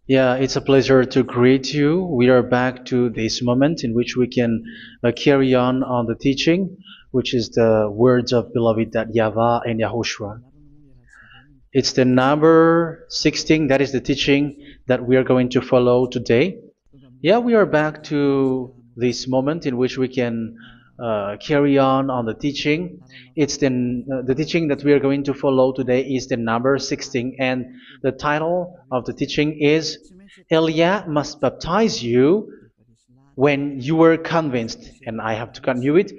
Yeah, it's a pleasure to greet you. We are back to this moment in which we can carry on the teaching, which is the words of beloved that YAHVAH and YAHOSHUA. It's the number 16, that is the teaching that we are going to follow today. Yeah, we are back to this moment in which we can carry on the teaching. It's the teaching that we are going to follow today is the number 16, and the title of the teaching is Elia must baptize you when you were convinced, and I have to continue it,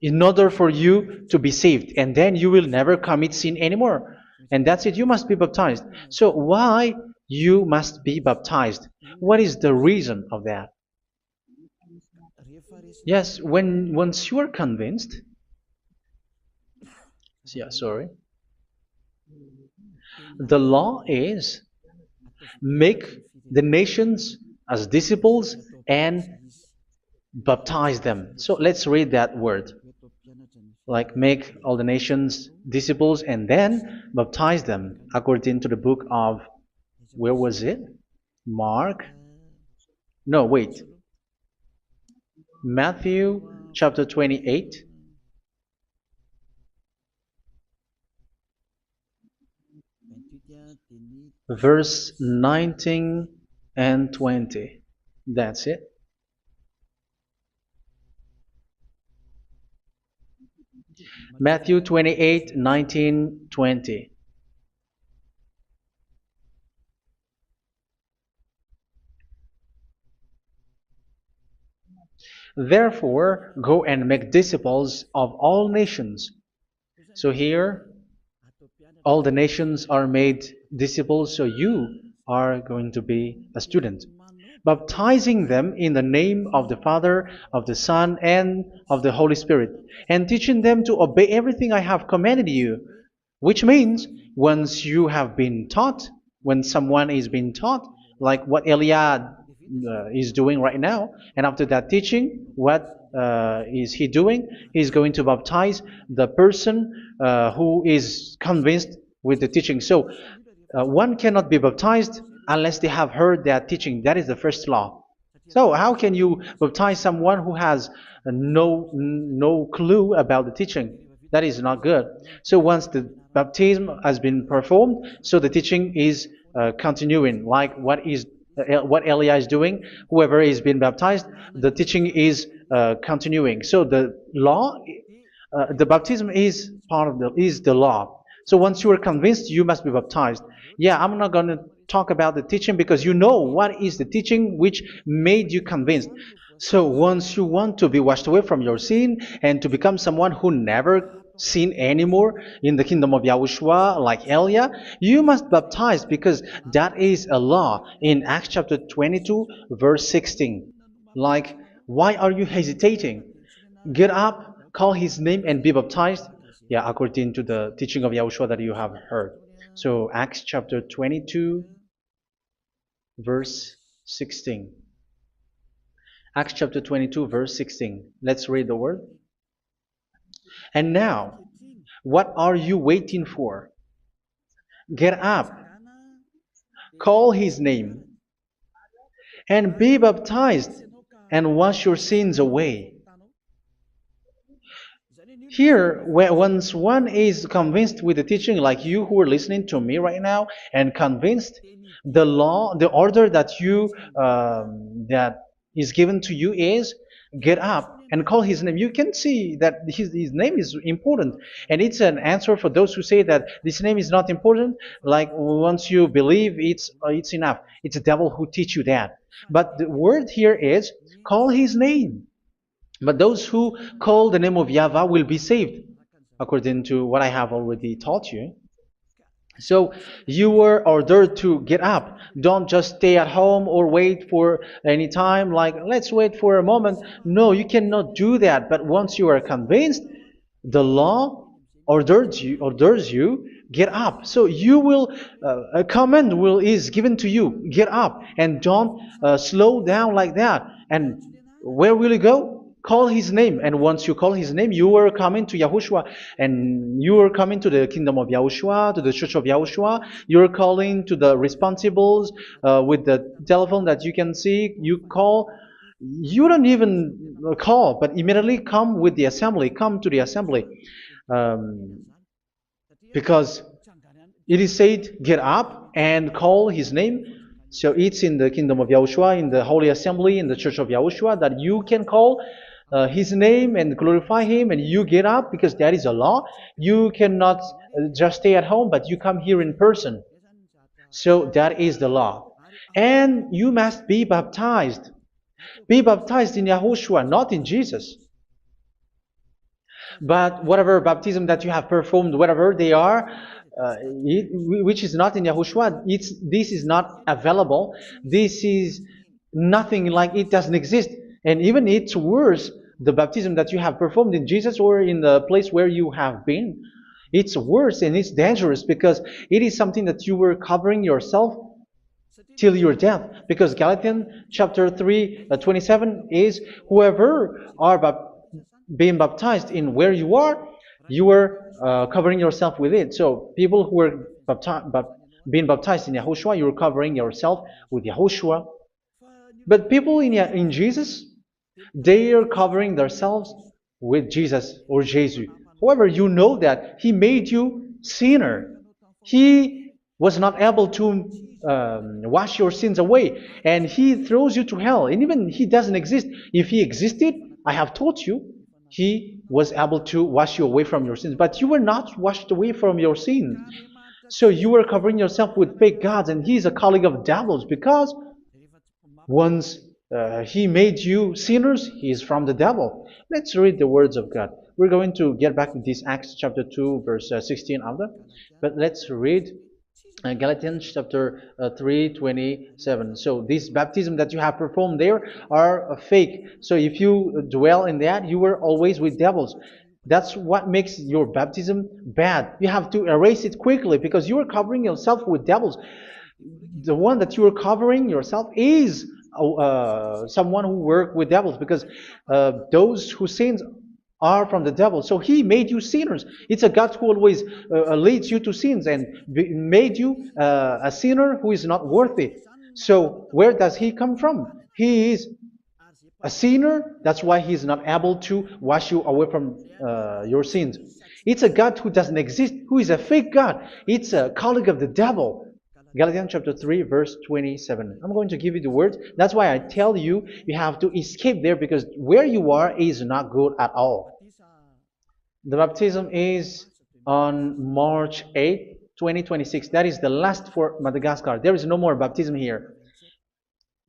in order for you to be saved, and then you will never commit sin anymore. And that's it, you must be baptized. So why you must be baptized? What is the reason of that? Yes, once you are convinced, yeah, sorry, the law is make the nations as disciples and baptize them. So let's read that word. Like make all the nations disciples and then baptize them according to the book of, where was it? Mark? No, wait. Matthew chapter 28. Verse 19 and 20. That's it. Matthew 28, 19, 20. Therefore, go and make disciples of all nations. So here, all the nations are made disciples, so you are going to be a student. Baptizing them in the name of the Father, of the Son, and of the Holy Spirit, and teaching them to obey everything I have commanded you. Which means, once you have been taught, when someone is being taught, like what Elia is doing right now, and after that teaching, what is he doing? He's going to baptize the person who is convinced with the teaching. So one cannot be baptized unless they have heard that teaching. That is the first law. So how can you baptize someone who has no clue about the teaching? That is not good. So once the baptism has been performed, so the teaching is continuing. Like what Elia is doing, whoever is being baptized, the teaching is continuing. So the law, the baptism is part of the law. So once you are convinced, you must be baptized. Yeah, I'm not going to talk about the teaching because you know what is the teaching which made you convinced. So once you want to be washed away from your sin and to become someone who never sin anymore in the kingdom of YAHOSHUA like Elia, you must baptize because that is a law in Acts chapter 22 verse 16. Like, why are you hesitating? Get up, call his name and be baptized. Yeah, according to the teaching of YAHOSHUA that you have heard. So Acts chapter 22 verse 16. Acts chapter 22 verse 16. Let's read the word. And now, what are you waiting for? Get up, call his name, and be baptized, and wash your sins away. Here, once one is convinced with the teaching, like you who are listening to me right now, and convinced, the law, the order that that is given to you is get up and call his name. You can see that his name is important, and it's an answer for those who say that this name is not important. Like once you believe, it's enough. It's the devil who teach you that. But the word here is call his name. But those who call the name of YAHVAH will be saved, according to what I have already taught you. So you were ordered to get up. Don't just stay at home or wait for any time, like let's wait for a moment. No, you cannot do that. But once you are convinced, the law orders you get up. So you will a command is given to you, get up and don't slow down like that. And where will you go? call his name. And once you call his name, you are coming to Yahushua. And you are coming to the kingdom of Yahushua, to the church of Yahushua. You're calling to the responsibles with the telephone that you can see. You call. You don't even call, but immediately come with the assembly. Come to the assembly. Um, because it is said, get up and call his name. So it's in the kingdom of Yahushua, in the holy assembly, in the church of Yahushua, that you can call his name and glorify him, and you get up because that is a law. You cannot just stay at home, but you come here in person. So that is the law. And you must be baptized. Be baptized in Yahushua, not in Jesus. But whatever baptism that you have performed, whatever they are, which is not in Yahushua, this is not available. This is nothing, like it doesn't exist. And even it's worse, the baptism that you have performed in Jesus or in the place where you have been. It's worse and it's dangerous because it is something that you were covering yourself till your death. Because Galatians chapter 3, 27 is, whoever are being baptized in where you are covering yourself with it. So people who are being baptized in Yahushua, you're covering yourself with Yahushua. But people in Jesus, they are covering themselves with Jesus or Jesus. However, you know that He made you sinner. He was not able to wash your sins away, and He throws you to hell. And even He doesn't exist. If He existed, I have taught you, He was able to wash you away from your sins. But you were not washed away from your sins. So you were covering yourself with fake gods, and He is a colleague of devils, because once He made you sinners, He is from the devil. Let's read the words of God. We're going to get back to this Acts chapter 2, verse 16 after. But let's read Galatians chapter 3, 27. So this baptism that you have performed there are fake. So if you dwell in that, you were always with devils. That's what makes your baptism bad. You have to erase it quickly because you are covering yourself with devils. The one that you are covering yourself is someone who works with devils, because those who sins are from the devil. So He made you sinners. It's a God who always leads you to sins and made you a sinner who is not worthy. So where does He come from? He is a sinner. That's why He is not able to wash you away from your sins. It's a God who doesn't exist, who is a fake God. It's a colleague of the devil. Galatians chapter 3, verse 27. I'm going to give you the words. That's why I tell you, you have to escape there, because where you are is not good at all. The baptism is on March 8, 2026. That is the last for Madagascar. There is no more baptism here.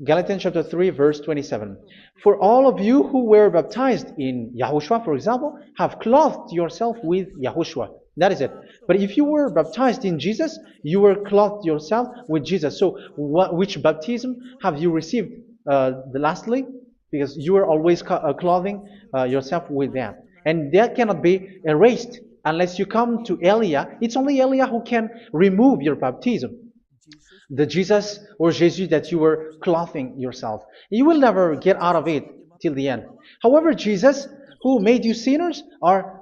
Galatians chapter 3, verse 27. For all of you who were baptized in Yahushua, for example, have clothed yourself with Yahushua. That is it. But if you were baptized in Jesus, you were clothed yourself with Jesus. So which baptism have you received lastly? Because you are always clothing yourself with that. And that cannot be erased unless you come to Eliah. It's only Eliah who can remove your baptism. The Jesus or Jesus that you were clothing yourself. You will never get out of it till the end. However, Jesus, who made you sinners, are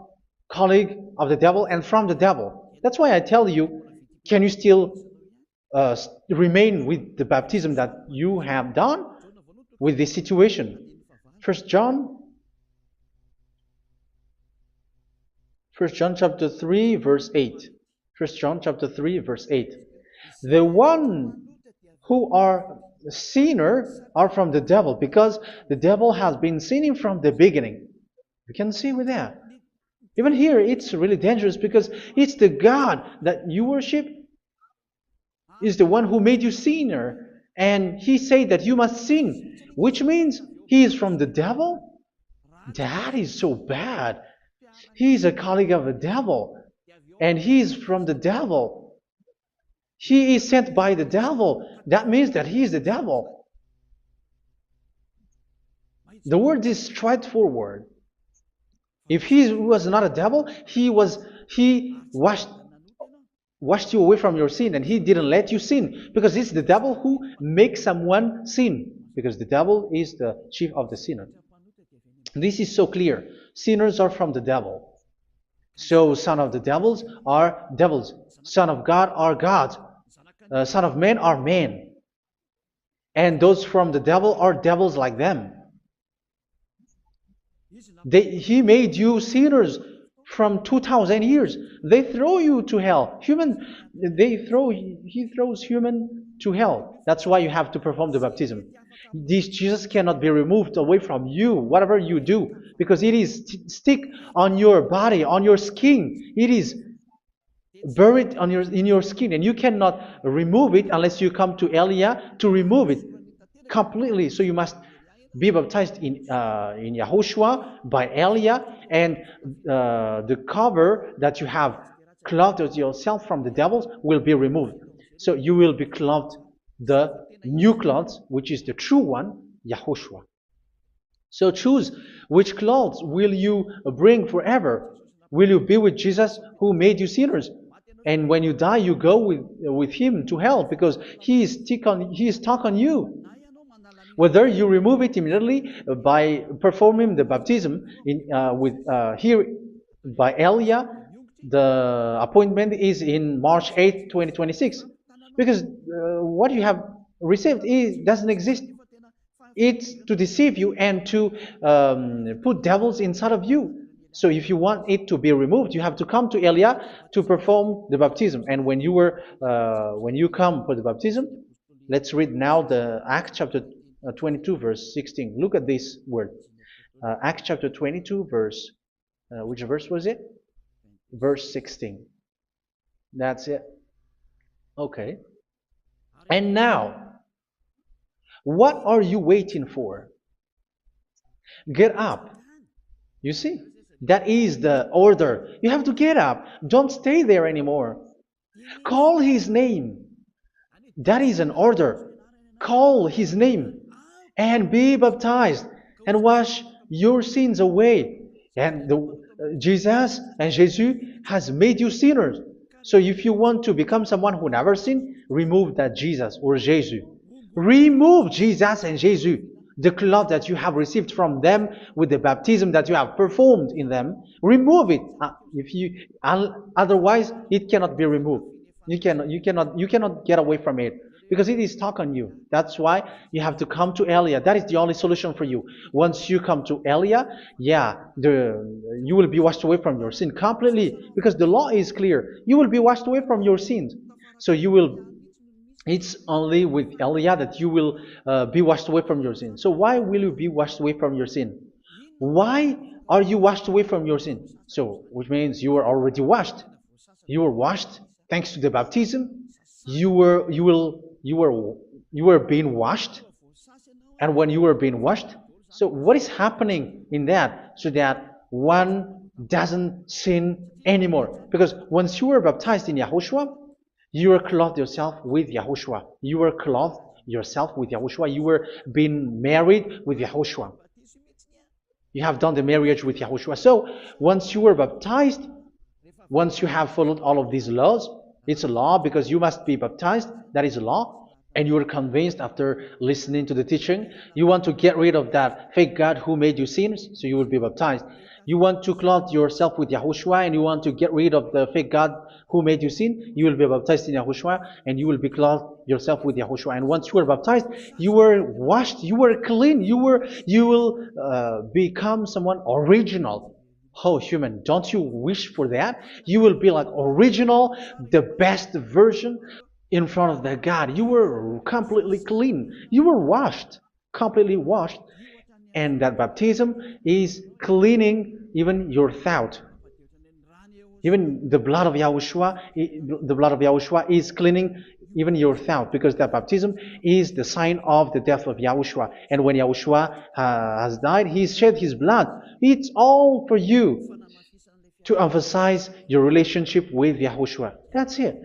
colleague of the devil and from the devil. That's why I tell you, can you still remain with the baptism that you have done with this situation? First John chapter 3, verse 8. First John chapter 3, verse 8. The one who are sinner are from the devil, because the devil has been sinning from the beginning. You can see with that. Even here, it's really dangerous, because it's the God that you worship is the one who made you sinner. And He said that you must sin, which means He is from the devil. That is so bad. He is a colleague of the devil. And He is from the devil. He is sent by the devil. That means that He is the devil. The word is straightforward. If He was not a devil, He washed you away from your sin, and He didn't let you sin, because it's the devil who makes someone sin, because the devil is the chief of the sinner. This is so clear. Sinners are from the devil. So son of the devils are devils. Son of God are gods. Son of men are men. And those from the devil are devils like them. He made you sinners from 2,000 years. They throw you to hell. He throws human to hell. That's why you have to perform the baptism. This Jesus cannot be removed away from you, whatever you do, because it is stick on your body, on your skin. It is buried in your skin, and you cannot remove it unless you come to Elia to remove it completely. So you must be baptized in YAHOSHUA by Elia, and the cover that you have clothed yourself from the devils will be removed. So you will be clothed the new clothes, which is the true one, YAHOSHUA. So choose which clothes will you bring forever. Will you be with Jesus who made you sinners? And when you die, you go with him to hell because he is stuck on you. Whether you remove it immediately by performing the baptism here by Elia, the appointment is in March 8, 2026. Because what you have received doesn't exist. It's to deceive you and to put devils inside of you. So if you want it to be removed, you have to come to Elia to perform the baptism. And when you come for the baptism, let's read now the Acts chapter 22 verse 16. Look at this word. Acts chapter 22 verse, which verse was it? Verse 16. That's it. Okay. And now, what are you waiting for? Get up. You see, that is the order. You have to get up. Don't stay there anymore. Call his name. That is an order. Call his name and be baptized and wash your sins away. And Jesus has made you sinners. So if you want to become someone who never sinned, remove that Jesus or Jesus. Remove Jesus and Jesus, the cloth that you have received from them with the baptism that you have performed in them. Remove it. Otherwise, it cannot be removed. You cannot get away from it because it is stuck on you. That's why you have to come to Elia. That is the only solution for you. Once you come to Elia, you will be washed away from your sin completely because the law is clear. You will be washed away from your sins. So it's only with Elia that you will be washed away from your sin. So why will you be washed away from your sin? Why are you washed away from your sin? So, which means you are already washed. You were washed thanks to the baptism. You were being washed, and when you were being washed, so what is happening in that? So that one doesn't sin anymore. Because once you were baptized in YAHOSHUA, you were clothed yourself with YAHOSHUA. You were clothed yourself with YAHOSHUA. You were being married with YAHOSHUA. You have done the marriage with YAHOSHUA. So once you were baptized, once you have followed all of these laws, it's a law because you must be baptized. That is a law. And you are convinced after listening to the teaching, you want to get rid of that fake God who made you sinners, so you will be baptized. You want to clothe yourself with YAHOSHUA and you want to get rid of the fake God who made you sin, you will be baptized in YAHOSHUA and you will be clothed yourself with YAHOSHUA. And once you are baptized, you were washed, you were clean, you will become someone original. Oh, human, don't you wish for that? You will be like original, the best version in front of the God. You were completely clean. You were washed, completely washed. And that baptism is cleaning even your thought. Even the blood of YAHOSHUA is cleaning even your thought, because that baptism is the sign of the death of YAHOSHUA. And when YAHOSHUA has died, he shed his blood. It's all for you to emphasize your relationship with YAHOSHUA. That's it.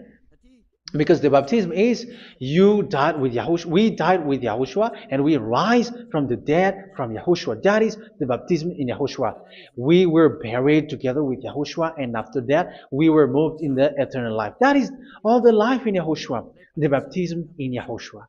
Because the baptism is you died with YAHOSHUA, we died with YAHOSHUA, and we rise from the dead from YAHOSHUA. That is the baptism in YAHOSHUA. We were buried together with YAHOSHUA, and after that we were moved in the eternal life. That is all the life in YAHOSHUA, the baptism in YAHOSHUA.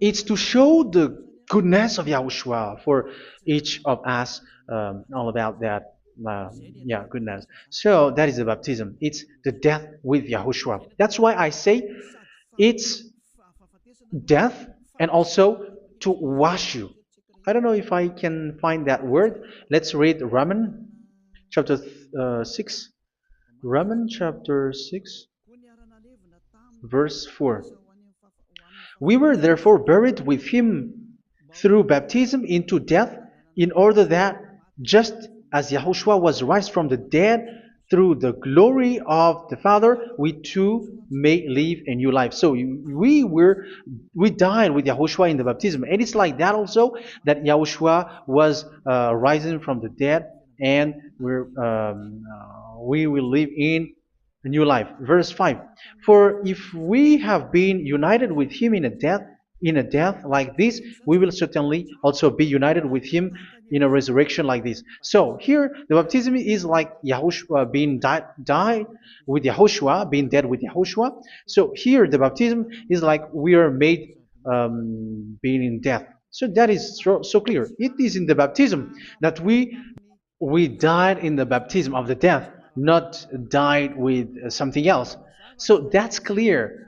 It's to show the goodness of Yahushua for each of us, all about that. Uh, yeah, goodness. So that is the baptism. It's the death with Yahushua. That's why I say it's death and also to wash you. I don't know if I can find that word. Let's read Romans chapter 6. Romans chapter 6, verse 4. We were therefore buried with him through baptism into death, in order that, just as Yahushua was raised from the dead through the glory of the Father, we too may live a new life. So we died with Yahushua in the baptism, and it's like that also that Yahushua was rising from the dead, and we will live in a new life. Verse 5. For if we have been united with him in a death like this, we will certainly also be united with him in a resurrection like this. So here the baptism is like Yahushua being died with Yahushua, being dead with Yahushua. So here the baptism is like we are made being in death. So that is so clear. It is in the baptism that we died in the baptism of the death, not died with something else. So that's clear.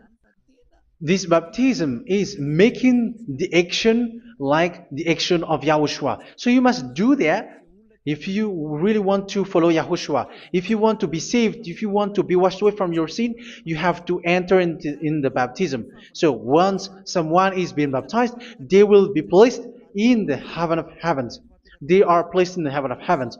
This baptism is making the action like the action of Yahushua. So you must do that if you really want to follow Yahushua. If you want to be saved, if you want to be washed away from your sin, you have to enter in the baptism. So once someone is being baptized, they will be placed in the heaven of heavens. They are placed in the heaven of heavens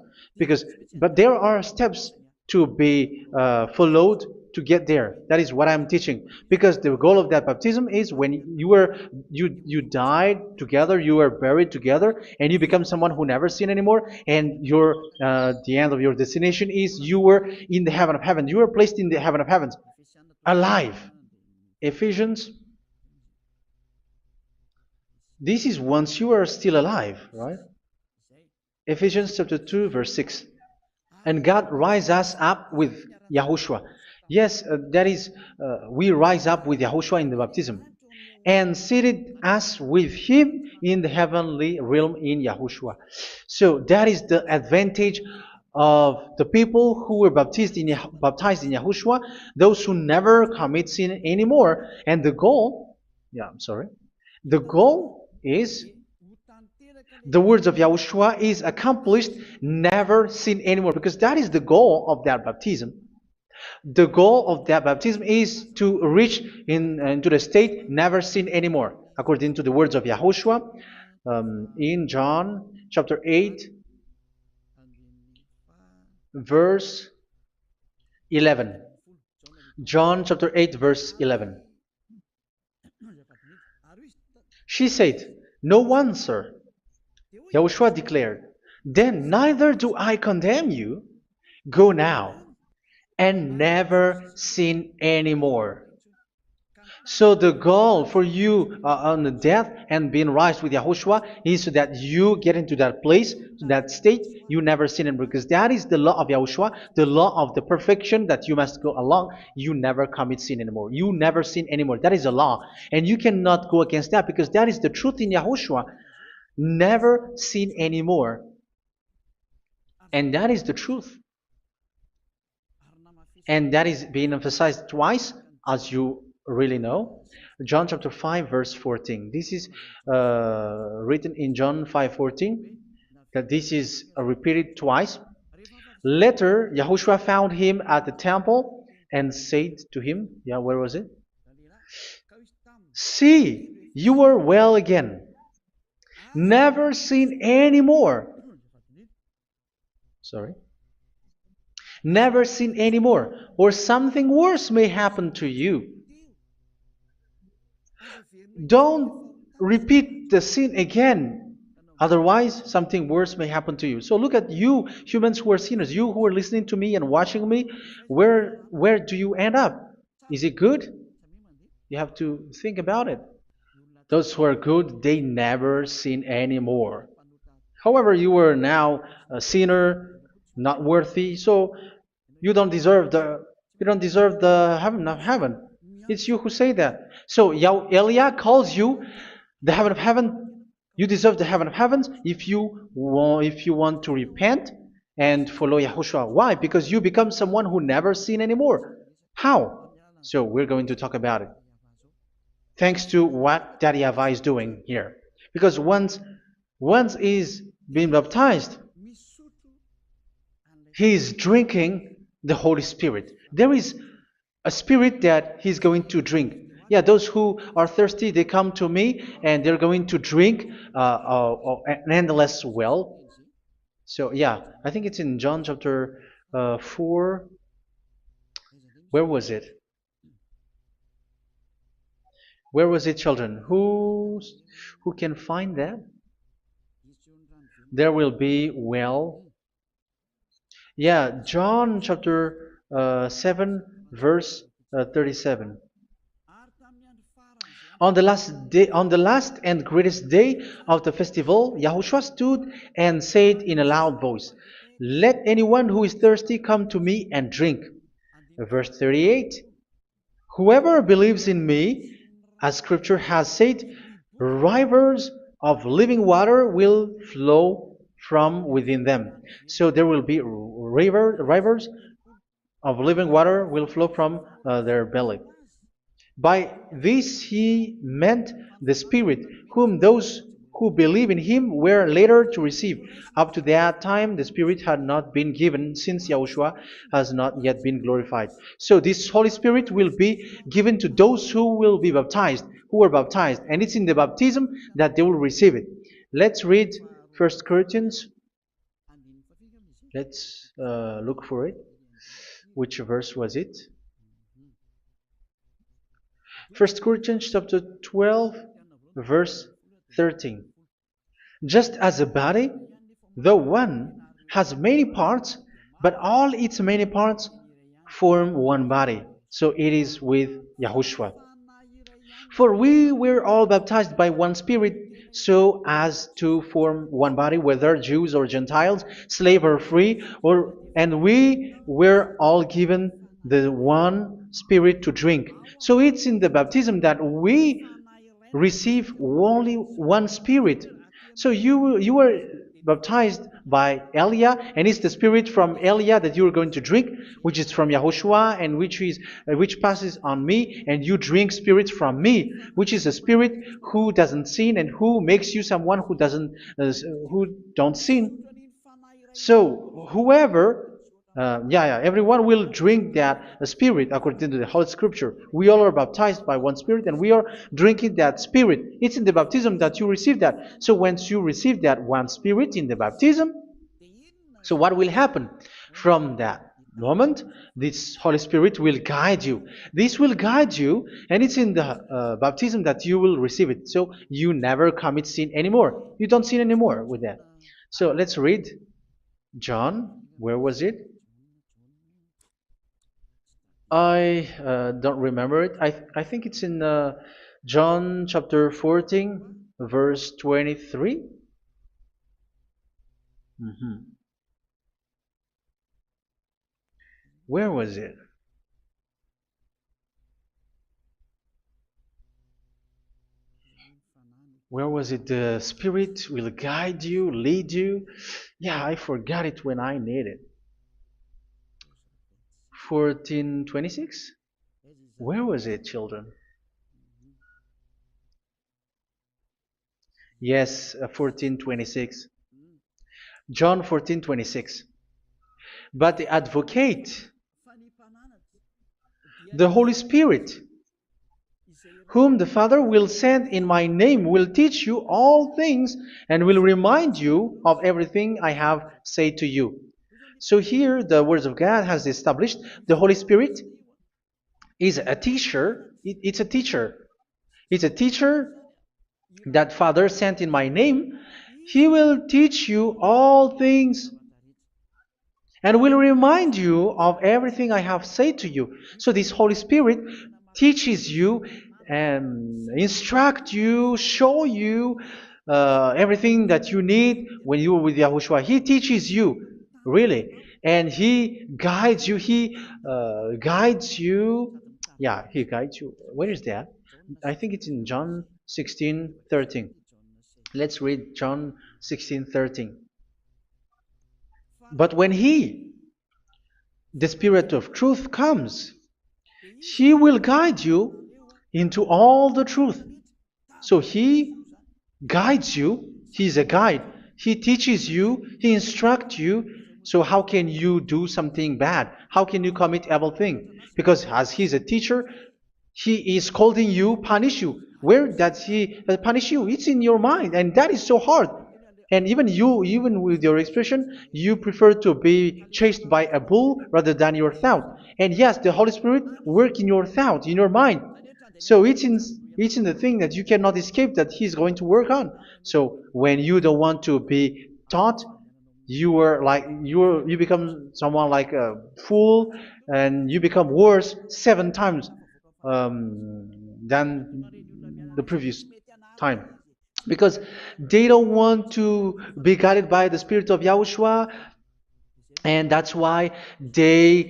but there are steps to be followed to get there. That is what I'm teaching. Because the goal of that baptism is when you died together, you were buried together, and you become someone who never sin anymore. And the end of your destination is you were in the heaven of heaven. You were placed in the heaven of heavens, alive. Ephesians. This is once you are still alive, right? Ephesians chapter 2, verse 6. And God rise us up with Yahushua. Yes, that is, we rise up with Yahushua in the baptism. And seated us with him in the heavenly realm in Yahushua. So that is the advantage of the people who were baptized in Yahushua, those who never commit sin anymore. And the goal is the words of Yahushua is accomplished, never sin anymore, because that is the goal of that baptism. The goal of that baptism is to reach into the state never sin anymore, according to the words of Yahushua in John chapter 8, verse 11. John chapter 8, verse 11. She said, "No one, sir." Yahushua declared, "Then neither do I condemn you. Go now and never sin anymore." So the goal for you on the death and being raised with Yahushua is so that you get into that place, to that state, you never sin anymore. Because that is the law of Yahushua, the law of the perfection that you must go along. You never commit sin anymore. You never sin anymore. That is a law. And you cannot go against that because that is the truth in Yahushua. Never sin anymore. And that is the truth. And that is being emphasized twice, as you really know. John chapter 5, verse 14. This is written in John 5:14, that this is repeated twice. Later, Yahushua found him at the temple and said to him, where was it? "See, you are well again. Never sin anymore." Sorry. "Never sin anymore, or something worse may happen to you." Don't repeat the sin again. Otherwise, something worse may happen to you. So look at you, humans who are sinners, you who are listening to me and watching me. Where do you end up? Is it good? You have to think about it. Those who are good, they never sin anymore. However, you are now a sinner, not worthy, so you don't deserve the heaven of heaven. It's you who say that. So Eliah calls you the heaven of heaven. You deserve the heaven of heavens if you want to repent and follow Yahushua. Why? Because you become someone who never sin anymore. How? So we're going to talk about it. Thanks to what Daddy YAHVAH is doing here. Because once he's been baptized, he is drinking the Holy Spirit. There is a spirit that he's going to drink. Yeah, those who are thirsty, they come to me and they're going to drink an endless well. So, yeah, I think it's in John chapter 4. Where was it? Where was it, children? Who can find that? There will be well. Yeah, John chapter 7, verse 37. On the last and greatest day of the festival, Yahushua stood and said in a loud voice, "Let anyone who is thirsty come to me and drink." Verse 38. Whoever believes in me, as scripture has said, rivers of living water will flow from within them. So there will be rivers of living water will flow from their belly. By this he meant the Spirit, whom those who believe in him were later to receive. Up to that time, the Spirit had not been given, since Yahushua has not yet been glorified. So this Holy Spirit will be given to those who will be baptized, who are baptized, and it's in the baptism that they will receive it. Let's read 1 Corinthians. Let's look for it. Which verse was it? 1 Corinthians chapter 12, verse 13. Just as a body, though one, has many parts, but all its many parts form one body. So it is with Yahushua. For we were all baptized by one Spirit, so as to form one body, whether Jews or Gentiles, slave or free, and we were all given the one Spirit to drink. So it's in the baptism that we receive only one Spirit. So you were baptized by Elia, and it's the Spirit from Elia that you are going to drink, which is from Yahushua, and which passes on me, and you drink Spirit from me, which is a Spirit who doesn't sin and who makes you someone who don't sin. So whoever everyone will drink that Spirit according to the Holy Scripture. We all are baptized by one Spirit, and we are drinking that Spirit. It's in the baptism that you receive that. So once you receive that one Spirit in the baptism, so what will happen? From that moment, this Holy Spirit will guide you. This will guide you, and it's in the baptism that you will receive it. So you never commit sin anymore. You don't sin anymore with that. So let's read John. Where was it? I don't remember it. I think it's in John chapter 14, verse 23. Mhm. Where was it? Where was it? The Spirit will guide you, lead you. Yeah, I forgot it when I need it. 14:26? Where was it, children? Yes, 14:26. John 14:26. But the advocate, the Holy Spirit, whom the Father will send in my name, will teach you all things and will remind you of everything I have said to you. So here the words of God has established the Holy Spirit is a teacher. It's a teacher. It's a teacher that Father sent in my name. He will teach you all things and will remind you of everything I have said to you. So this Holy Spirit teaches you and instruct you, show you everything that you need when you are with Yahushua. He teaches you, really, and He guides you. He guides you. Yeah, He guides you. Where is that? I think it's in John 16:13. Let's read John 16:13. But when He, the Spirit of truth, comes, He will guide you into all the truth. So He guides you. He's a guide. He teaches you. He instructs you. So how can you do something bad? How can you commit evil thing? Because as He's a teacher, He is scolding you, punish you. Where does He punish you? It's in your mind, and that is so hard. And even you, even with your expression, you prefer to be chased by a bull rather than your thought. And yes, the Holy Spirit work in your thought, in your mind. So it's in the thing that you cannot escape that He's going to work on. So when you don't want to be taught, you become someone like a fool, and you become worse 7 times than the previous time, because they don't want to be guided by the Spirit of Yahushua, and that's why they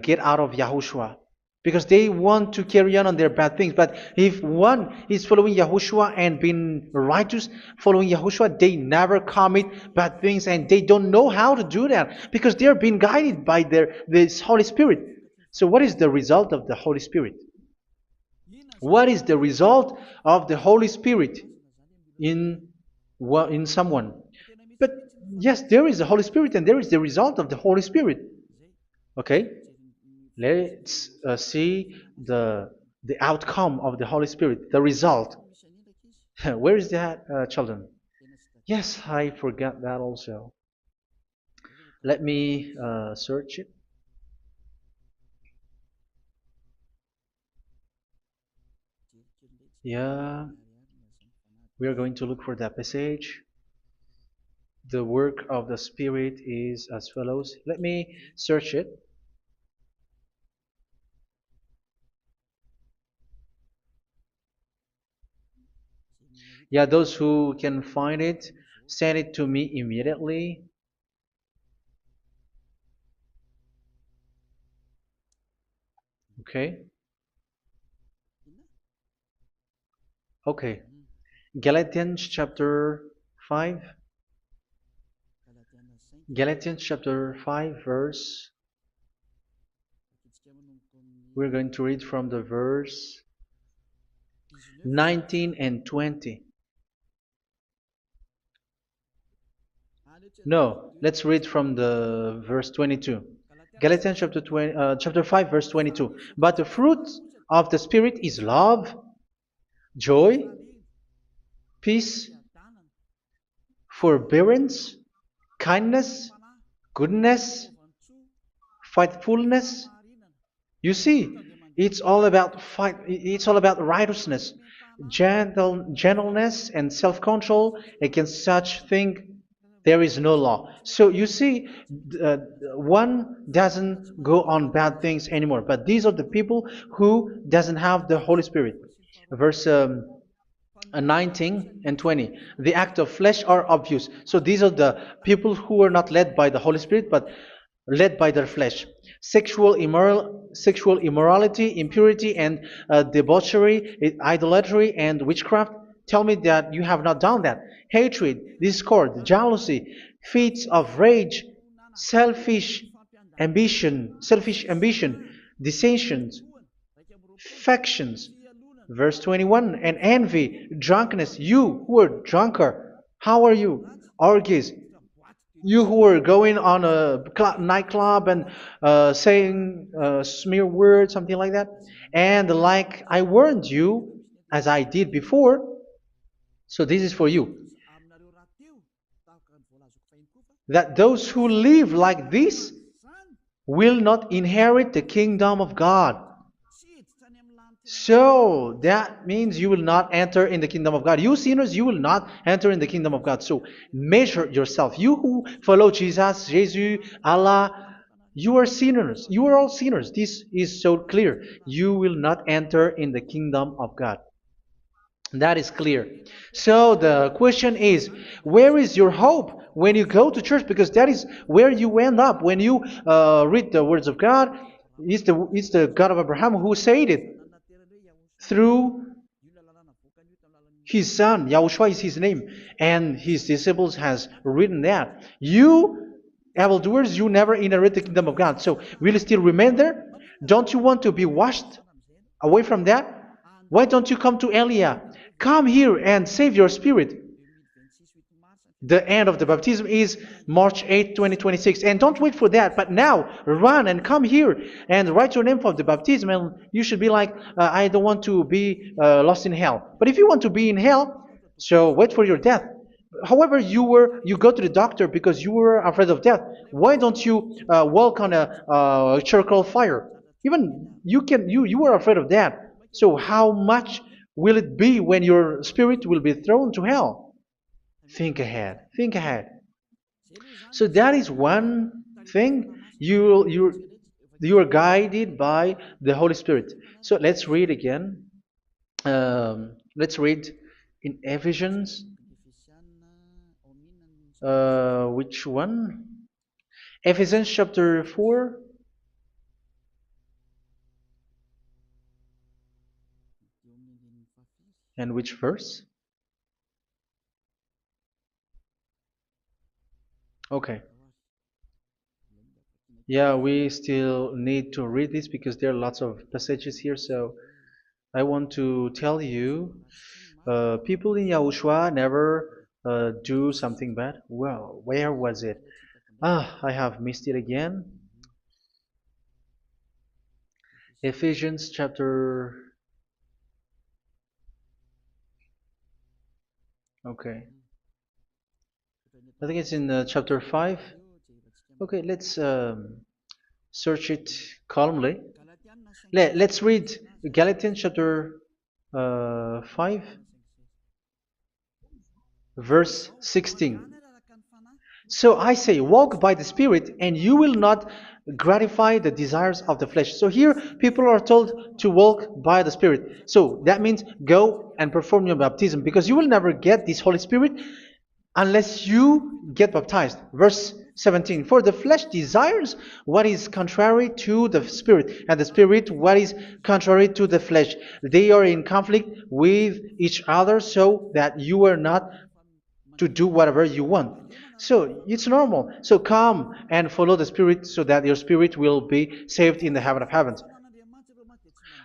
get out of Yahushua, because they want to carry on their bad things. But if one is following Yahushua and being righteous, following Yahushua, they never commit bad things, and they don't know how to do that because they are being guided by this Holy Spirit. So what is the result of the Holy Spirit? What is the result of the Holy Spirit in in someone? But yes, there is the Holy Spirit, and there is the result of the Holy Spirit. Okay, let's see the outcome of the Holy Spirit, the result. Where is that, children? Yes, I forgot that also. Let me search it. Yeah, we are going to look for that passage. The work of the Spirit is as follows. Let me search it. Yeah, those who can find it, send it to me immediately. Okay. Okay. Galatians chapter 5. Galatians chapter 5, verse. We're going to read from the verse 19 and 20. No, let's read from the verse 22. Galatians chapter 5, verse 22. But the fruit of the Spirit is love, joy, peace, forbearance, kindness, goodness, faithfulness. You see, it's all about fight. It's all about righteousness, gentleness, and self-control. Against such thing, there is no law. So you see, uh, one doesn't go on bad things anymore. But these are the people who doesn't have the Holy Spirit. Verse 19 and 20. The act of flesh are obvious. So these are the people who are not led by the Holy Spirit, but led by their flesh. Sexual immorality, impurity, and debauchery, idolatry, and witchcraft. Tell me that you have not done that. Hatred, discord, jealousy, fits of rage, selfish ambition, dissensions, factions. Verse 21, and envy, drunkenness. You who are drunkard, how are you? Orgies. You who are going on a nightclub and saying smear words, something like that. And like I warned you, as I did before, so this is for you, that those who live like this will not inherit the kingdom of God. So that means you will not enter in the kingdom of God. You sinners, you will not enter in the kingdom of God. So measure yourself. You who follow Jesus, Allah, you are sinners. You are all sinners. This is so clear. You will not enter in the kingdom of God. That is clear. So the question is, where is your hope when you go to church? Because that is where you end up when you read the words of God. It's the God of Abraham who said it through His son, Yahushua is his name, and his disciples has written that. You evildoers, you never inherit the kingdom of God. So will you still remain there? Don't you want to be washed away from that? Why don't you come to Elia? Come here and save your spirit. The end of the baptism is March 8th, 2026. And don't wait for that, but now run and come here and write your name for the baptism. And you should be like, I don't want to be lost in hell. But if you want to be in hell, so wait for your death. However, you go to the doctor because you were afraid of death. Why don't you walk on a charcoal fire? Even you were afraid of that. So how much will it be when your spirit will be thrown to hell? Think ahead. Think ahead. So that is one thing. You are guided by the Holy Spirit. So let's read again. Let's read in Ephesians. Which one? Ephesians chapter 4. And which verse? Okay. Yeah, we still need to read this because there are lots of passages here. So I want to tell you, people in Yahushua never do something bad. Well, where was it? I have missed it again. Ephesians chapter. Okay. I think it's in chapter 5. Okay, let's search it calmly. Let's read Galatians chapter 5, verse 16. So I say, walk by the Spirit, and you will not gratify the desires of the flesh. So here, people are told to walk by the Spirit. So that means go and perform your baptism, because you will never get this Holy Spirit unless you get baptized. Verse 17. For the flesh desires what is contrary to the Spirit, and the Spirit what is contrary to the flesh. They are in conflict with each other, so that you are not to do whatever you want. So it's normal. So come and follow the Spirit so that your spirit will be saved in the heaven of heavens.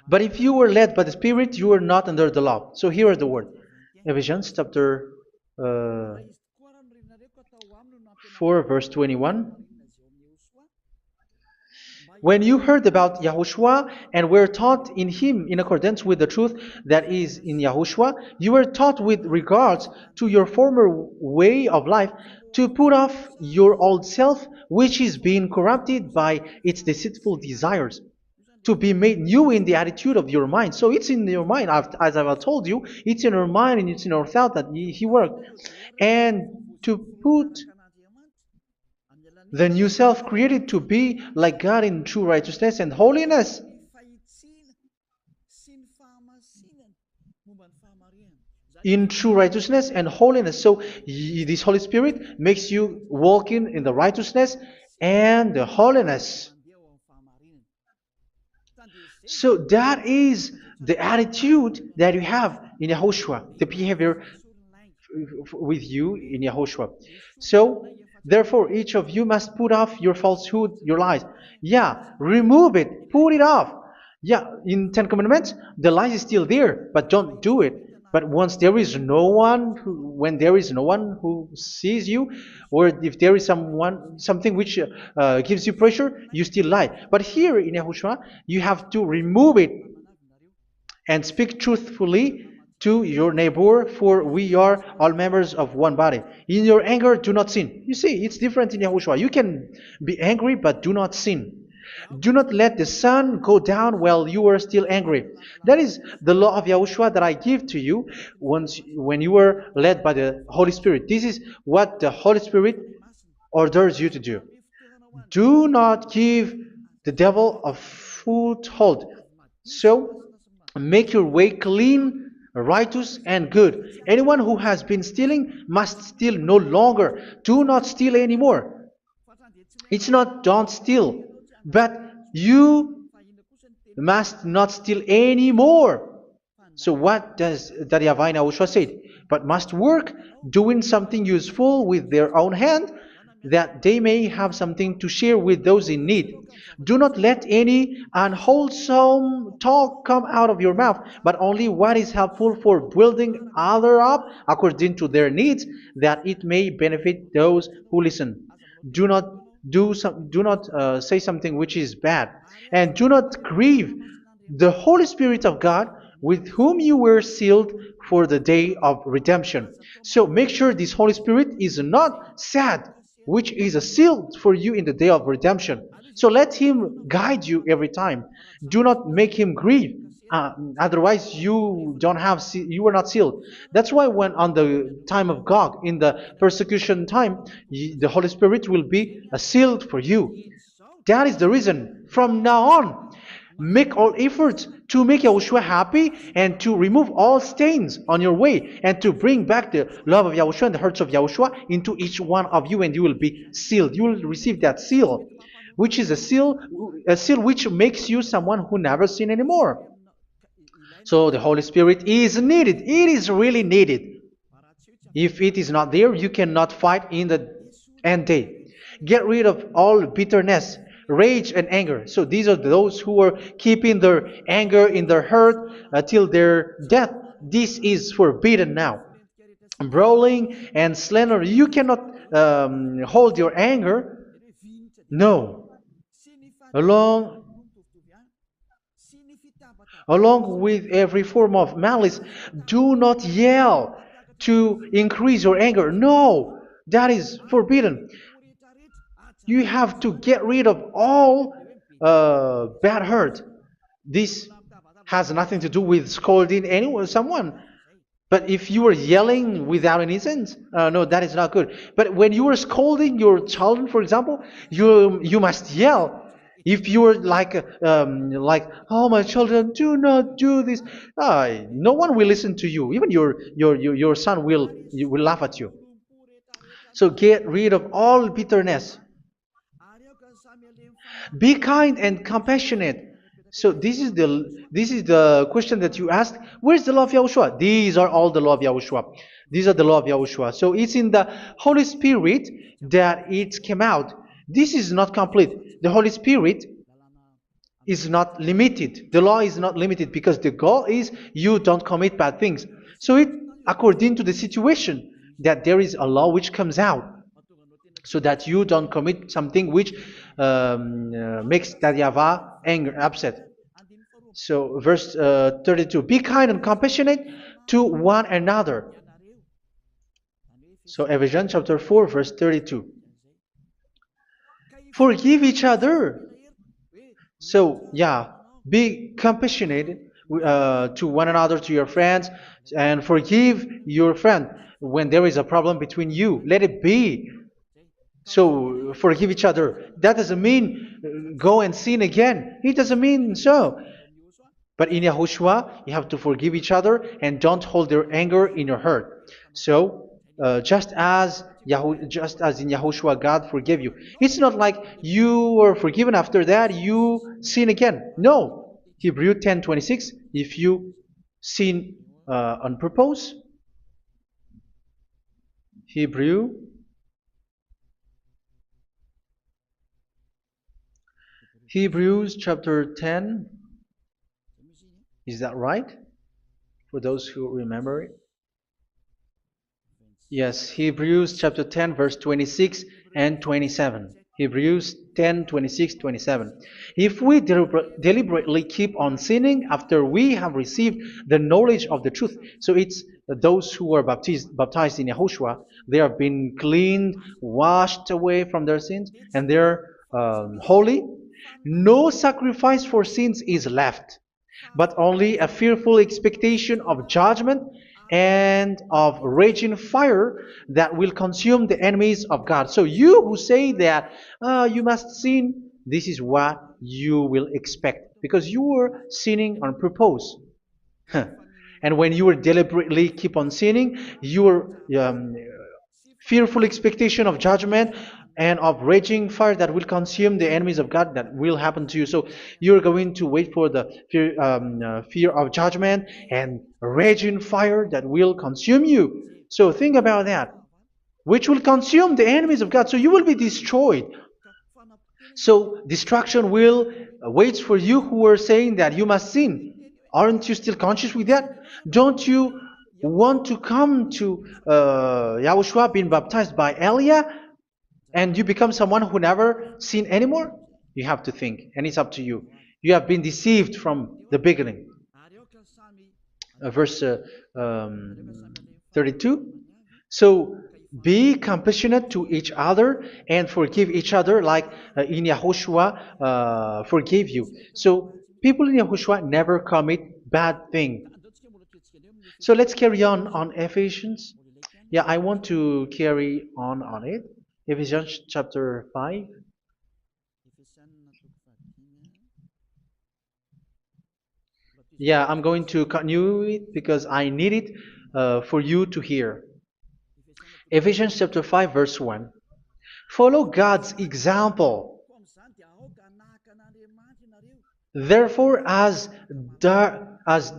But if you were led by the Spirit, you are not under the law. So here are the word. Ephesians chapter 4 verse 21. When you heard about Yahushua and were taught in him in accordance with the truth that is in Yahushua, you were taught with regards to your former way of life to put off your old self, which is being corrupted by its deceitful desires, to be made new in the attitude of your mind. So it's in your mind, as I've told you, it's in your mind and it's in your thought that he worked. And to put the new self created to be like God in true righteousness and holiness. In true righteousness and holiness. So this Holy Spirit makes you walk in the righteousness and the holiness. So that is the attitude that you have in Yahushua, the behavior with you in Yahushua. So therefore, each of you must put off your falsehood, your lies. Yeah, remove it, put it off. Yeah, in Ten Commandments, the lie is still there, but don't do it. But once there is no one, when there is no one who sees you, or if there is something which gives you pressure, you still lie. But here in Yahushua, you have to remove it and speak truthfully to your neighbor, for we are all members of one body. In your anger, do not sin. You see, it's different in Yahushua. You can be angry, but do not sin. Do not let the sun go down while you are still angry. That is the law of Yahushua that I give to you when you were led by the Holy Spirit. This is what the Holy Spirit orders you to do. Do not give the devil a foothold. So, make your way clean, righteous, and good. Anyone who has been stealing must steal no longer. Do not steal anymore. It's not don't steal, but you must not steal anymore. So what does the YAHVAH in YAHOSHUA say? But must work doing something useful with their own hand, that they may have something to share with those in need. Do not let any unwholesome talk come out of your mouth, but only what is helpful for building other up according to their needs, that it may benefit those who listen. Do not do not say something which is bad, and do not grieve the Holy Spirit of God, with whom you were sealed for the day of redemption. So make sure this Holy Spirit is not sad, which is a seal for you in the day of redemption. So let him guide you every time. Do not make him grieve. Otherwise, you were not sealed. That's why when on the time of God, in the persecution time, the Holy Spirit will be a sealed for you. That is the reason. From now on, make all efforts to make Yahushua happy and to remove all stains on your way and to bring back the love of Yahushua and the hearts of Yahushua into each one of you, and you will be sealed. You will receive that seal, which is a seal which makes you someone who never sin anymore. So the Holy Spirit is needed. It is really needed. If it is not there, you cannot fight in the end day. Get rid of all bitterness, rage, and anger. So these are those who are keeping their anger in their heart till their death. This is forbidden now. Brawling and slander. You cannot hold your anger. No. Along Along with every form of malice, do not yell to increase your anger. No, that is forbidden. You have to get rid of all bad hurt. This has nothing to do with scolding anyone, someone. But if you are yelling without any sense, no, that is not good. But when you are scolding your children, for example, you must yell. If you are like, oh my children, do not do this, no one will listen to you. Even your son will laugh at you. So get rid of all bitterness. Be kind and compassionate. So this is the question that you asked. Where's the law of Yahushua? These are all the law of Yahushua. These are the law of Yahushua. So it's in the Holy Spirit that it came out. This is not complete. The Holy Spirit is not limited. The law is not limited because the goal is you don't commit bad things. So it according to the situation that there is a law which comes out, so that you don't commit something which makes that YAHVAH angry, upset. So verse 32, be kind and compassionate to one another. So Ephesians chapter 4 verse 32. Forgive each other. So yeah, be compassionate to one another, to your friends, and forgive your friend when there is a problem between you. Let it be. So forgive each other. That doesn't mean go and sin again. It doesn't mean so. But in Yahushua, you have to forgive each other and don't hold their anger in your heart. So just as in Yahushua, God forgave you. It's not like you were forgiven after that you sin again. No. Hebrew 10:26. If you sin on purpose, Hebrews chapter 10. Is that right? For those who remember it? Yes, Hebrews chapter 10 verse 26 and 27. Hebrews 10, 26, 27. If we deliberately keep on sinning after we have received the knowledge of the truth, so it's those who are baptized in Yahushua, they have been cleaned, washed away from their sins, and they're holy. No sacrifice for sins is left, but only a fearful expectation of judgment and of raging fire that will consume the enemies of God. So you who say that you must sin, this is what you will expect, because you were sinning on purpose. And when you were deliberately keep on sinning, your fearful expectation of judgment and of raging fire that will consume the enemies of God that will happen to you. So you're going to wait for the fear of judgment and raging fire that will consume you. So think about that, which will consume the enemies of God. So you will be destroyed. So destruction will wait for you who are saying that you must sin. Aren't you still conscious with that? Don't you want to come to Yahushua being baptized by Elia and you become someone who never sin anymore? You have to think, and it's up to you. You have been deceived from the beginning. Verse 32. So be compassionate to each other and forgive each other like in Yahushua forgave you. So people in Yahushua never commit bad thing. So let's carry on Ephesians. Yeah, I want to carry on it. Ephesians chapter 5. Yeah, I'm going to continue it because I need it for you to hear. Ephesians chapter 5 verse 1. Follow God's example. Therefore, as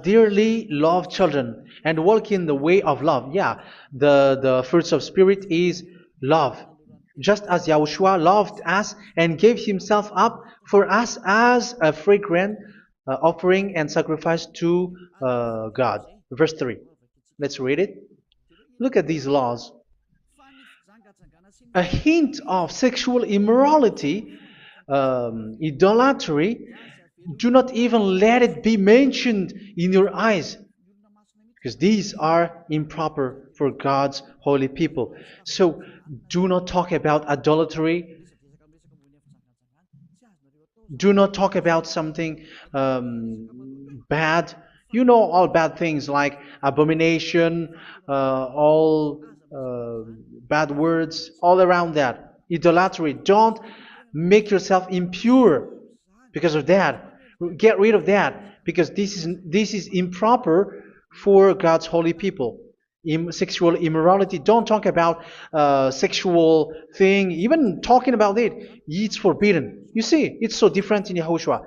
dearly loved children, and walk in the way of love. Yeah, the fruits of spirit is love. Just as Yahushua loved us and gave himself up for us as a fragrant offering and sacrifice to God. Verse 3. Let's read it. Look at these laws. A hint of sexual immorality, idolatry, do not even let it be mentioned in your eyes, because these are improper for God's holy people. So do not talk about idolatry. Do not talk about something bad. You know all bad things like abomination, all bad words, all around that. Idolatry. Don't make yourself impure because of that. Get rid of that because this is improper for God's holy people. Sexual immorality. Don't talk about sexual thing. Even talking about it, it's forbidden. You see, it's so different in Yahushua.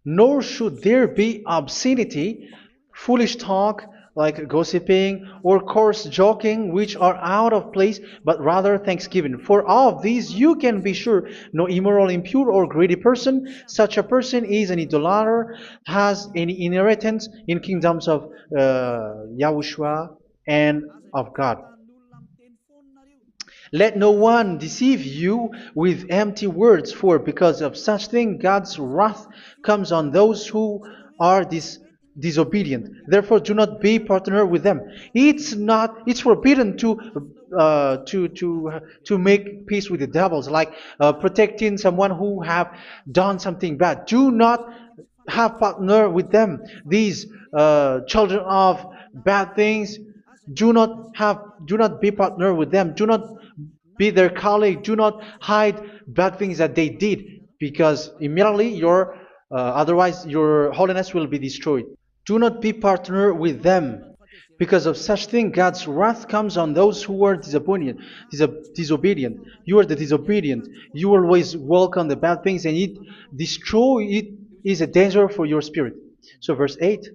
Nor should there be obscenity, foolish talk like gossiping or coarse joking, which are out of place, but rather thanksgiving. For of these you can be sure: no immoral, impure, or greedy person, such a person is an idolater, has any inheritance in kingdoms of Yahushua and of God. Let no one deceive you with empty words, for because of such thing God's wrath comes on those who are disobedient. Therefore, do not be partner with them. It's forbidden to make peace with the devils, like protecting someone who have done something bad. Do not have partner with them. These children of bad things, do not be partner with them. Do not be their colleague. Do not hide bad things that they did, because immediately otherwise your holiness will be destroyed. Do not be partner with them. Because of such thing, God's wrath comes on those who are disobedient. You are the disobedient. You always walk on the bad things, and it is a danger for your spirit. So verse 8.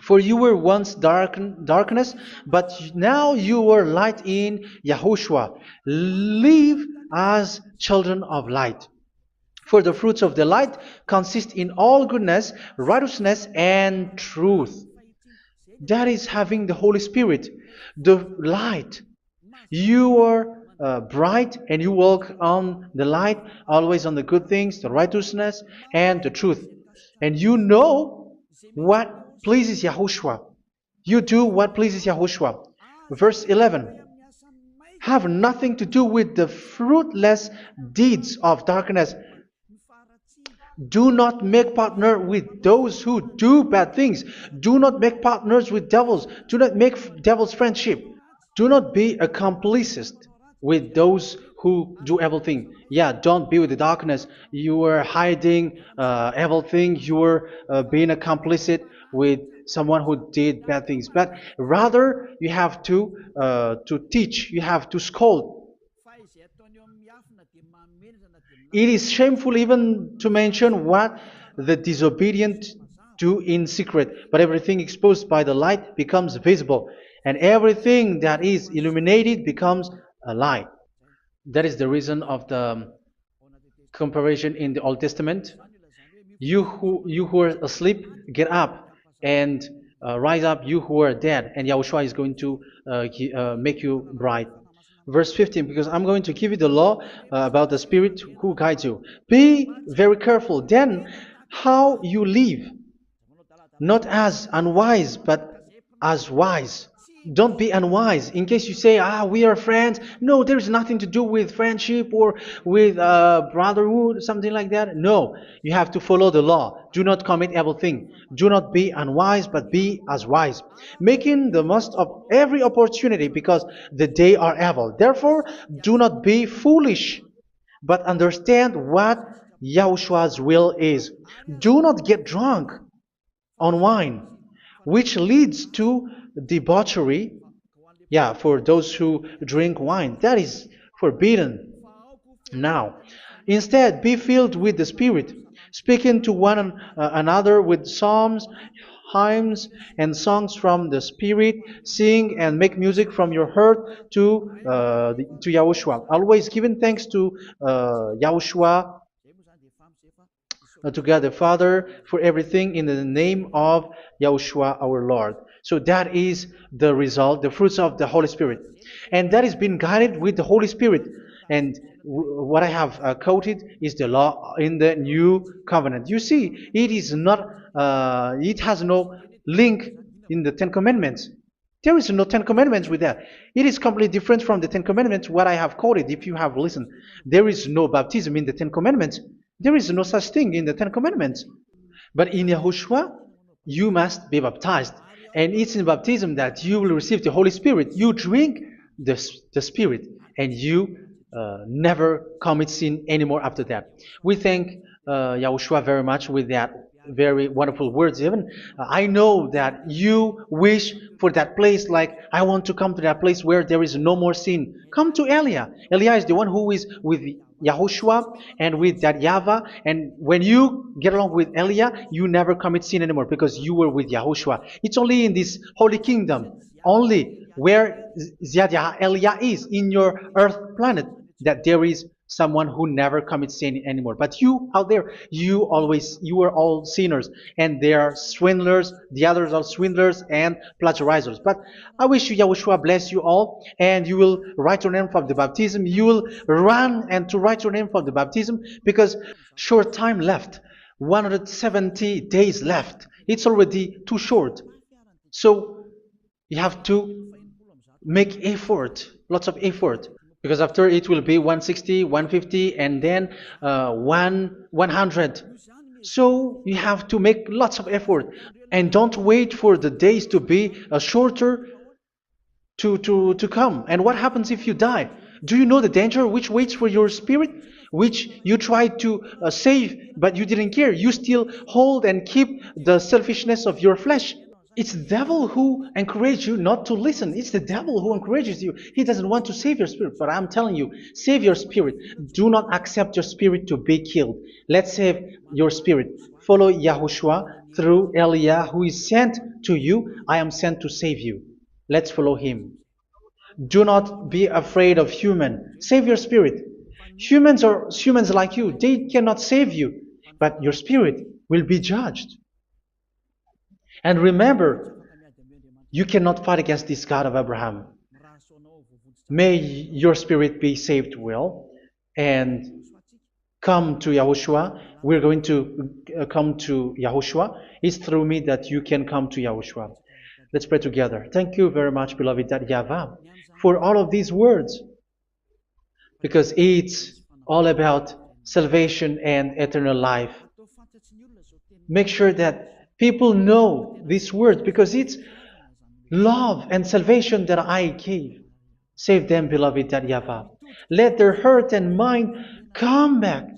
For you were once darkness, but now you are light in Yahushua. Live as children of light. For the fruits of the light consist in all goodness, righteousness, and truth. That is having the Holy Spirit, the light. You are bright and you walk on the light, always on the good things, the righteousness, and the truth. And you know what pleases Yahushua. You do what pleases Yahushua. Verse 11. Have nothing to do with the fruitless deeds of darkness. Do not make partner with those who do bad things. Do not make partners with devils. Do not make devils friendship. Do not be accomplices with those who do evil thing. Yeah, don't be with the darkness. You are hiding evil thing. You are being a complicit with someone who did bad things. But rather, you have to teach. You have to scold. It is shameful even to mention what the disobedient do in secret, but everything exposed by the light becomes visible, and everything that is illuminated becomes a light. That is the reason of the comparison in the Old Testament. You who are asleep, get up and rise up, you who are dead, and Yahushua is going to make you bright. Verse 15, because I'm going to give you the law about the Spirit who guides you. Be very careful then how you live, not as unwise, but as wise. Don't be unwise. In case you say, we are friends. No, there's nothing to do with friendship or with brotherhood, something like that. No, you have to follow the law. Do not commit evil thing. Do not be unwise, but be as wise, making the most of every opportunity because the day are evil. Therefore, do not be foolish, but understand what Yahushua's will is. Do not get drunk on wine, which leads to debauchery. Yeah, for those who drink wine, that is forbidden now. Instead, be filled with the Spirit, speaking to one another with psalms, hymns, and songs from the Spirit. Sing and make music from your heart to Yahushua. Always giving thanks to Yahushua, to God the Father for everything in the name of Yahushua our Lord. So that is the result, the fruits of the Holy Spirit. And that is being guided with the Holy Spirit. And what I have quoted is the law in the new covenant. You see, it is not, it has no link in the Ten Commandments. There is no Ten Commandments with that. It is completely different from the Ten Commandments, what I have quoted, if you have listened. There is no baptism in the Ten Commandments. There is no such thing in the Ten Commandments. But in Yahushua, you must be baptized. And it's in baptism that you will receive the Holy Spirit. You drink the Spirit, and you never commit sin anymore after that. We thank Yahushua very much with that very wonderful words. Even I know that you wish for that place, like I want to come to that place where there is no more sin. Come to Elia. Elia is the one who is with Yahushua and with that YAHVAH. And when you get along with Elia, you never commit sin anymore because you were with Yahushua. It's only in this holy kingdom, only where Ziad Elia is, in your earth planet, that there is someone who never commits sin anymore. But you out there, you are all sinners, and they are swindlers. The others are swindlers and plagiarizers. But I wish you, Yahushua, bless you all, and you will write your name for the baptism. You will run and to write your name for the baptism, because short time left, 170 days left. It's already too short. So you have to make effort, lots of effort, because after it will be 160, 150, and then 100. So you have to make lots of effort, and don't wait for the days to be shorter to come. And what happens if you die? Do you know the danger which waits for your spirit, which you tried to save, but you didn't care? You still hold and keep the selfishness of your flesh. It's the devil who encourages you not to listen. It's the devil who encourages you. He doesn't want to save your spirit. But I'm telling you, save your spirit. Do not accept your spirit to be killed. Let's save your spirit. Follow Yahushua through Elia, who is sent to you. I am sent to save you. Let's follow him. Do not be afraid of human. Save your spirit. Humans are humans like you. They cannot save you. But your spirit will be judged. And remember, you cannot fight against this God of Abraham. May your spirit be saved well and come to Yahushua. We're going to come to Yahushua. It's through me that you can come to Yahushua. Let's pray together. Thank you very much, beloved YAHVAH, for all of these words, because it's all about salvation and eternal life. Make sure that people know these words, because it's love and salvation that I gave. Save them, beloved YAHVAH. Let their heart and mind come back,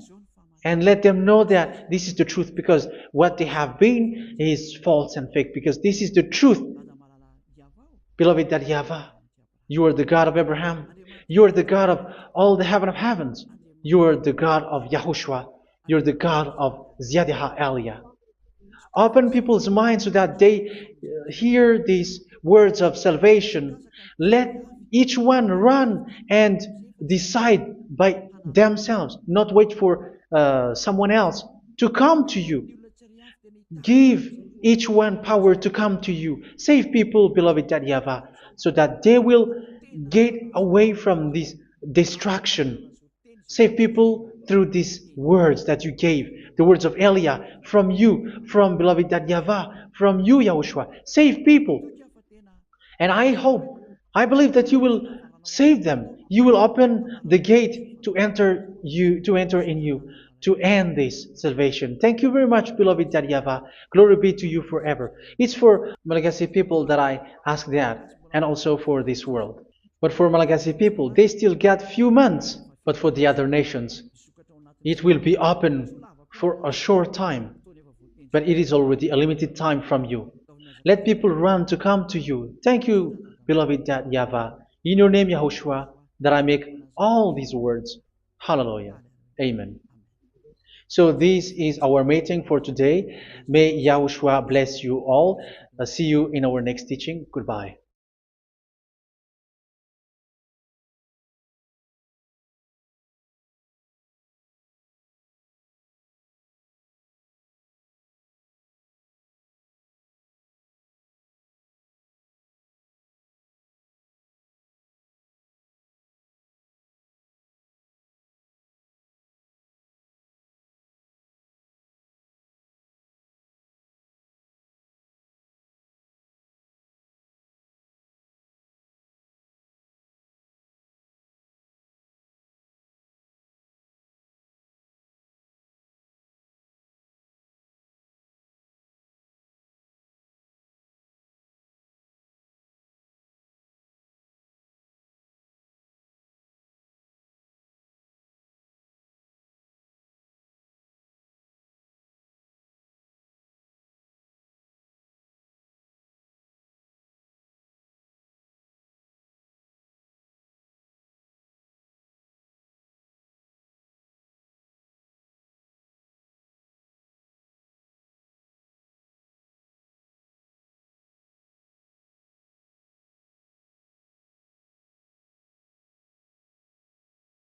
and let them know that this is the truth, because what they have been is false and fake, because this is the truth. Beloved YAHVAH, you are the God of Abraham. You are the God of all the heaven of heavens. You're the God of Yahushua. You're the God of Ziyadiha Aliyah. Open people's minds so that they hear these words of salvation. Let each one run and decide by themselves, not wait for someone else to come to you. Give each one power to come to you. Save people, beloved Yahavah, so that they will get away from this destruction. Save people through these words that you gave, the words of Elia, from you, from beloved Yahavah, from you, Yahushua. Save people. And I hope, I believe that you will save them. You will open the gate to enter in you, to end this salvation. Thank you very much, beloved Yahavah. Glory be to you forever. It's for Malagasy people that I ask that, and also for this world. But for Malagasy people, they still get few months. But for the other nations, it will be open for a short time. But it is already a limited time from you. Let people run to come to you. Thank you, beloved Yahavah. In your name, Yahushua, that I make all these words. Hallelujah. Amen. So this is our meeting for today. May Yahushua bless you all. See you in our next teaching. Goodbye.